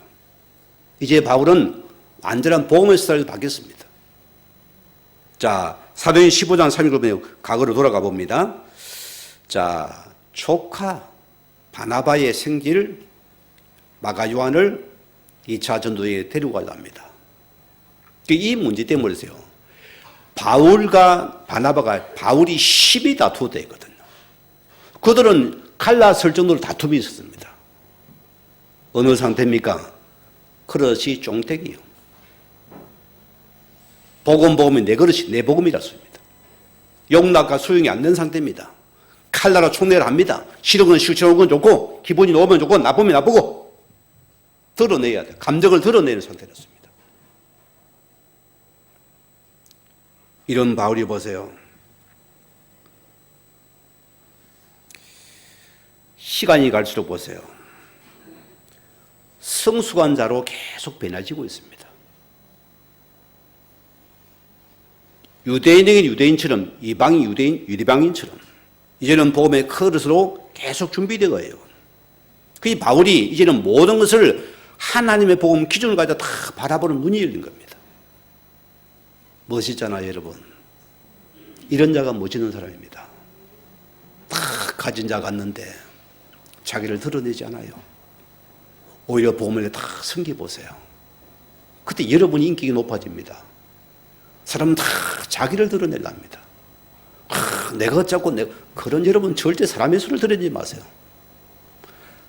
이제 바울은 완전한 복음의 스타일로 바뀌었습니다. 자, 사도행 15장 3절 보면 과거로 돌아가 봅니다. 자, 조카 바나바의 생질 마가 요한을 2차 전도에 데리고 가려 합니다. 이 문제 때문이세요. 바울과 바나바가 바울이 10이 다투었거든요. 그들은 갈라설 정도로 다툼이 있었습니다. 어느 상태입니까? 그릇이 쫑택이요. 복음이 내 그릇이 내 복음이라습니다. 용납과 수용이 안 된 상태입니다. 칼날로 총대를 합니다. 싫은 건 싫고 싫은 건 좋고 기분이 좋으면 좋고 나쁘면 나쁘고 드러내야 돼. 감정을 드러내는 상태였습니다. 이런 바울이 보세요. 시간이 갈수록 보세요. 성숙한 자로 계속 변해지고 있습니다. 유대인에게 유대인처럼 이방인 유대인 이방인처럼 이제는 복음의 그릇으로 계속 준비되어 가요. 그 바울이 이제는 모든 것을 하나님의 복음 기준을 가지고 다 바라보는 눈이 열린 겁니다. 멋있잖아요, 여러분. 이런 자가 멋있는 사람입니다. 다 가진 자 같는데 자기를 드러내지 않아요. 오히려 복음을 다 섬겨보세요. 그때 여러분이 인기가 높아집니다. 사람은 다 자기를 드러내려합니다. 내가 어쩌고 그런 여러분 절대 사람의 수를 드러내지 마세요.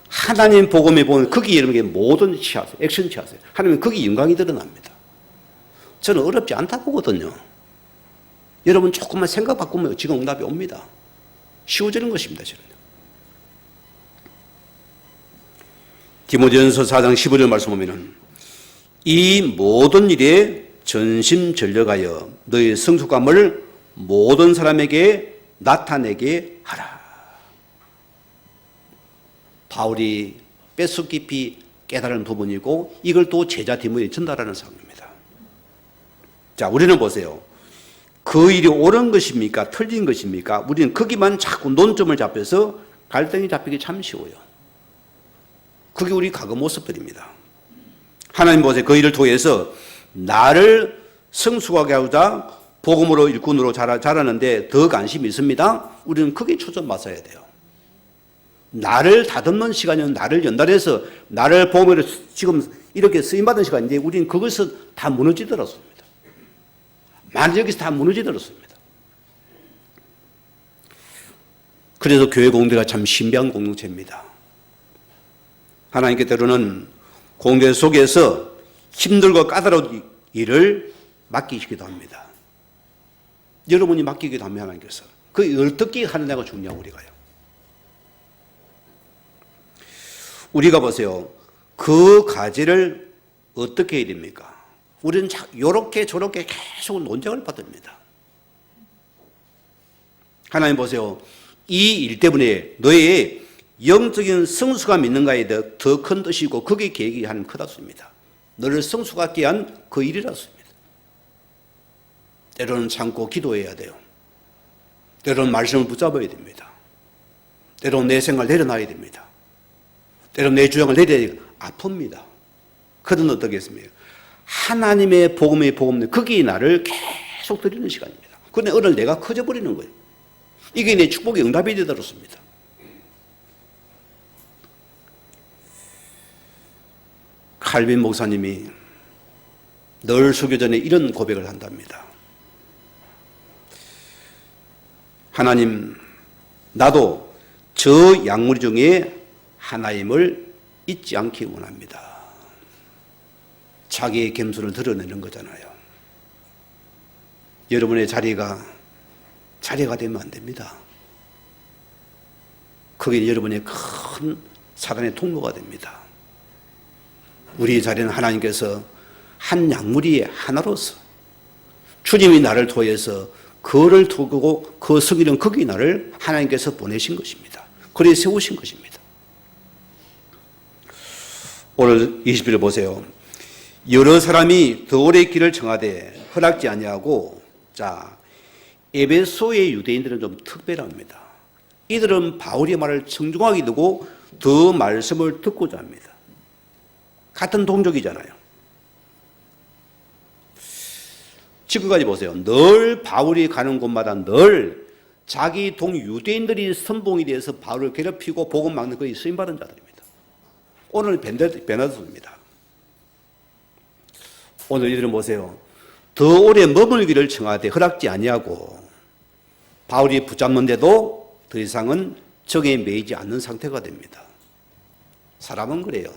하나님 복음에 보면 거기 여러분에게 모든 취하세요. 액션 취하세요. 하나님은 거기 영광이 드러납니다. 저는 어렵지 않다 보거든요. 여러분 조금만 생각 바꾸면 지금 응답이 옵니다. 쉬워지는 것입니다. 저는. 디모데전서 4장 15절 말씀 보면은 이 모든 일에 전심전력하여 너의 성숙함을 모든 사람에게 나타내게 하라. 바울이 뼛속 깊이 깨달은 부분이고 이걸 또 제자 디모데에 전달하는 상황입니다. 자, 우리는 보세요. 그 일이 옳은 것입니까? 틀린 것입니까? 우리는 거기만 자꾸 논점을 잡혀서 갈등이 잡히기 참 쉬워요. 그게 우리 과거 모습들입니다. 하나님 보세요. 그 일을 통해서 나를 성숙하게 하고자 복음으로 일꾼으로 자라는데 더 관심이 있습니다. 우리는 크게 초점 맞춰야 돼요. 나를 다듬는 시간이면 나를 연달해서 나를 복음으로 지금 이렇게 쓰임받은 시간인데 우리는 그것을 다 무너지더랐습니다. 많이 여기서 다 무너지더랐습니다. 그래서 교회 공동체가 참 신비한 공동체입니다. 하나님께 때로는 공동체 속에서 힘들고 까다로운 일을 맡기시기도 합니다. 여러분이 맡기기도 합니다. 하나님께서. 그 어떻게 하느냐가 중요하고 우리가요. 우리가 보세요. 그 과제를 어떻게 해야 됩니까? 우리는 요렇게 저렇게 계속 논쟁을 받습니다. 하나님 보세요. 이 일 때문에 너의 영적인 성숙함이 있는가에 더 큰 뜻이고 그게 계획이 하나님 크다습니다. 너를 성숙하게 한 그 일이라습니다. 때로는 참고 기도해야 돼요. 때로는 말씀을 붙잡아야 됩니다. 때로는 내 생각을 내려놔야 됩니다. 때로는 내 주장을 내려야 아픕니다. 그런 어떻게 했습니까? 하나님의 복음의 복음, 거기에 나를 계속 드리는 시간입니다. 그런데 오늘 내가 커져버리는 거예요. 이게 내 축복의 응답이 되더렇습니다. 칼빈 목사님이 늘 설교 전에 이런 고백을 한답니다. 하나님, 나도 저 약물 중에 하나님을 잊지 않기 원합니다. 자기의 겸손을 드러내는 거잖아요. 여러분의 자리가 되면 안 됩니다. 그게 여러분의 큰 사단의 통로가 됩니다. 우리 자리는 하나님께서 한 약물이 하나로서 주님이 나를 통해서 그를 두고 그 성이는 거기 나를 하나님께서 보내신 것입니다. 그래 세우신 것입니다. 오늘 20절을 보세요. 여러 사람이 더 오래 길을 청하되 허락지 아니하고 자 에베소의 유대인들은 좀 특별합니다. 이들은 바울의 말을 청중하게 두고 더 말씀을 듣고자 합니다. 같은 동족이잖아요. 지금까지 보세요. 늘 바울이 가는 곳마다 늘 자기 동유대인들이 선봉이 돼서 바울을 괴롭히고 복음 막는 거에 쓰임받은 자들입니다. 오늘 베나드입니다. 오늘 이들은 보세요. 더 오래 머물기를 청하되 허락지 아니하고 바울이 붙잡는데도 더 이상은 적에 매이지 않는 상태가 됩니다. 사람은 그래요.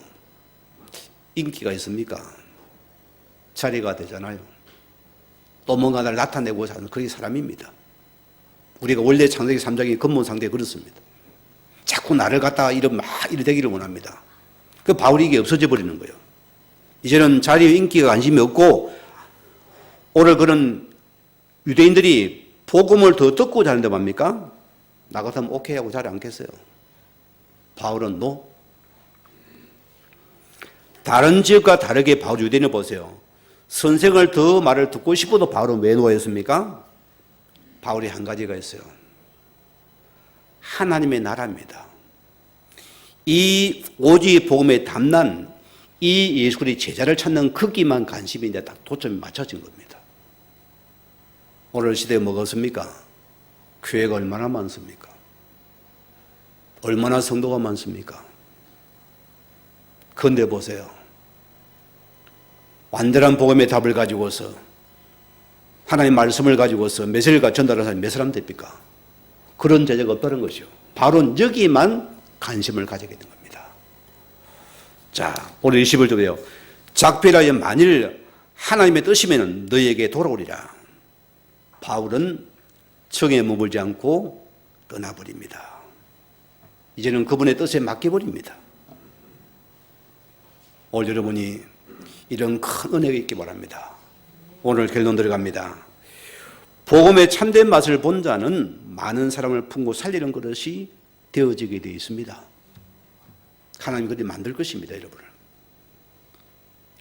인기가 있습니까? 자리가 되잖아요. 또 뭔가를 나타내고 사는 그게 사람입니다. 우리가 원래 창세기 3장의 근본 상태에 그렇습니다. 자꾸 나를 갖다가 이래 되기를 원합니다. 그 바울이 이게 없어져 버리는 거예요. 이제는 자리에 인기가 관심이 없고, 오늘 그런 유대인들이 복음을 더 듣고자 하는데 뭡니까? 나 같으면 오케이 하고 자리 앉겠어요. 바울은 노. 다른 지역과 다르게 바울 유대인을 보세요. 선생을 더 말을 듣고 싶어도 바울은 왜 노였습니까? 바울이 한 가지가 있어요. 하나님의 나라입니다. 이 오직 복음에 담난 이 예수 그리스도의 제자를 찾는 크기만 관심이 이제 딱 도점이 맞춰진 겁니다. 오늘 시대에 뭐가 없습니까? 교회가 얼마나 많습니까? 얼마나 성도가 많습니까? 그런데 보세요. 완전한 복음의 답을 가지고서 하나님의 말씀을 가지고서 메시지를 전달하는 사람이 몇 사람 됩니까? 그런 제자가 없다는 것이요. 바로 여기만 관심을 가지게 된 겁니다. 자, 오늘 21절에요. 작별하여 만일 하나님의 뜻이면 너희에게 돌아오리라. 바울은 청에 머물지 않고 떠나버립니다. 이제는 그분의 뜻에 맡겨버립니다. 오늘 여러분이 이런 큰 은혜가 있기 바랍니다. 오늘 결론 들어갑니다. 복음의 참된 맛을 본 자는 많은 사람을 품고 살리는 그릇이 되어지게 되어 있습니다. 하나님이 그렇게 만들 것입니다, 여러분.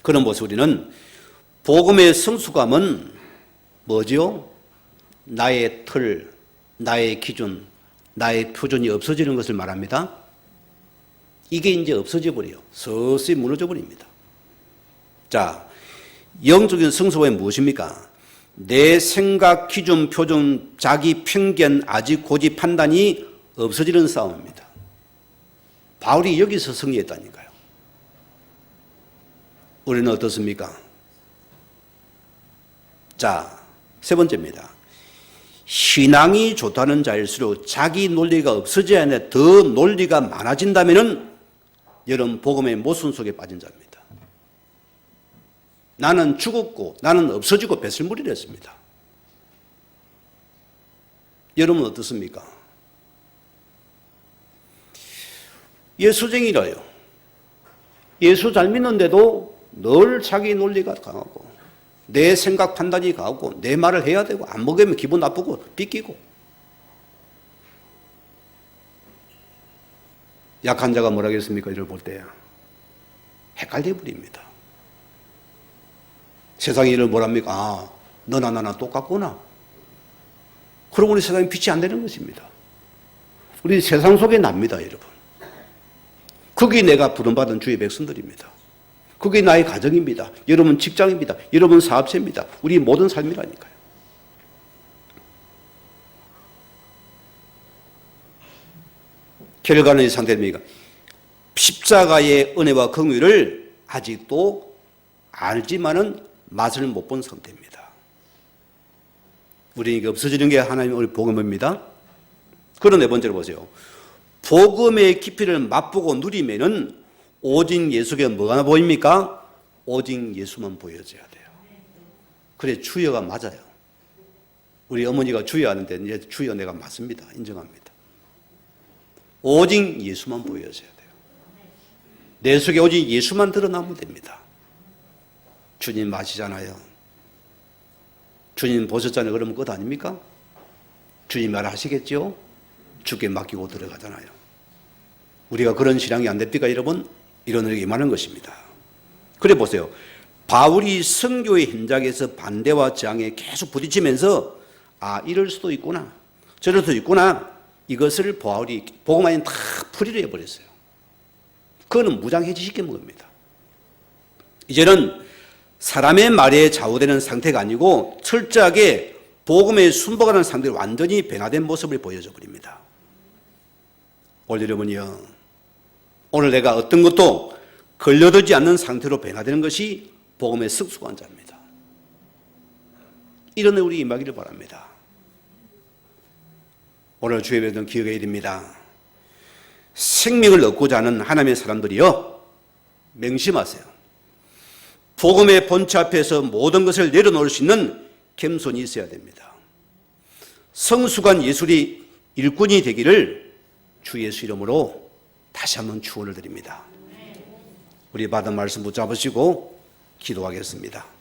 그런 모습 우리는 복음의 성숙함은 뭐죠? 나의 틀, 나의 기준, 나의 표준이 없어지는 것을 말합니다. 이게 이제 없어져 버려요. 서서히 무너져 버립니다. 자, 영적인 성숙함이 무엇입니까? 내 생각, 기준, 표준, 자기 편견, 아직 고집, 판단이 없어지는 싸움입니다. 바울이 여기서 승리했다니까요. 우리는 어떻습니까? 자, 세 번째입니다. 신앙이 좋다는 자일수록 자기 논리가 없어져야 하는데 더 논리가 많아진다면 여러분 복음의 모순 속에 빠진 자입니다. 나는 죽었고 나는 없어지고 배설물이 됐습니다. 여러분 어떻습니까? 예수쟁이라요. 예수 잘 믿는데도 늘 자기 논리가 강하고 내 생각 판단이 강하고 내 말을 해야 되고 안 먹으면 기분 나쁘고 삐끼고 약한 자가 뭐라 하겠습니까? 이를 볼 때 헷갈려 버립니다. 세상의 일을 뭐랍니까? 아, 너나 나나 똑같구나. 그러고 우리 세상이 빛이 안 되는 것입니다. 우리 세상 속에 납니다, 여러분. 그게 내가 부름받은 주의 백성들입니다. 그게 나의 가정입니다. 여러분 직장입니다. 여러분 사업체입니다. 우리 모든 삶이라니까요. 결과는 이 상태입니까? 십자가의 은혜와 긍휼을 아직도 알지만은 맛을 못 본 상태입니다. 우리에게 없어지는 게 하나님의 복음입니다. 그런 네 번째로 보세요. 복음의 깊이를 맛보고 누리면은 오직 예수께 뭐가 보입니까? 오직 예수만 보여져야 돼요. 그래 주여가 맞아요. 우리 어머니가 주여 하는데 이제 주여 내가 맞습니다. 인정합니다. 오직 예수만 보여져야 돼요. 내 속에 오직 예수만 드러나면 됩니다. 주님 마시잖아요. 주님 보셨잖아요. 그러면 끝 아닙니까? 주님 말하시겠죠? 주께 맡기고 들어가잖아요. 우리가 그런 신앙이 안 됩니까, 여러분? 이런 일이 임하는 것입니다. 그래 보세요. 바울이 선교의 현장에서 반대와 저항에 계속 부딪히면서 아, 이럴 수도 있구나. 저럴 수도 있구나. 이것을 바울이 복음 안에 다 풀이를 해버렸어요. 그거는 무장해지시킨 겁니다. 이제는 사람의 말에 좌우되는 상태가 아니고 철저하게 복음에 순복하는 상태로 완전히 변화된 모습을 보여줘 버립니다. 오늘 여러분이요, 오늘 내가 어떤 것도 걸려들지 않는 상태로 변화되는 것이 복음의 성숙한 자입니다. 이런 우리 임하기를 바랍니다. 오늘 주의 배는 기억해야 됩니다. 생명을 얻고자 하는 하나님의 사람들이요, 명심하세요. 복음의 본체 앞에서 모든 것을 내려놓을 수 있는 겸손이 있어야 됩니다. 성숙한 예술이 일꾼이 되기를 주 예수 이름으로 다시 한번 축원을 드립니다. 우리 받은 말씀 붙잡으시고 기도하겠습니다.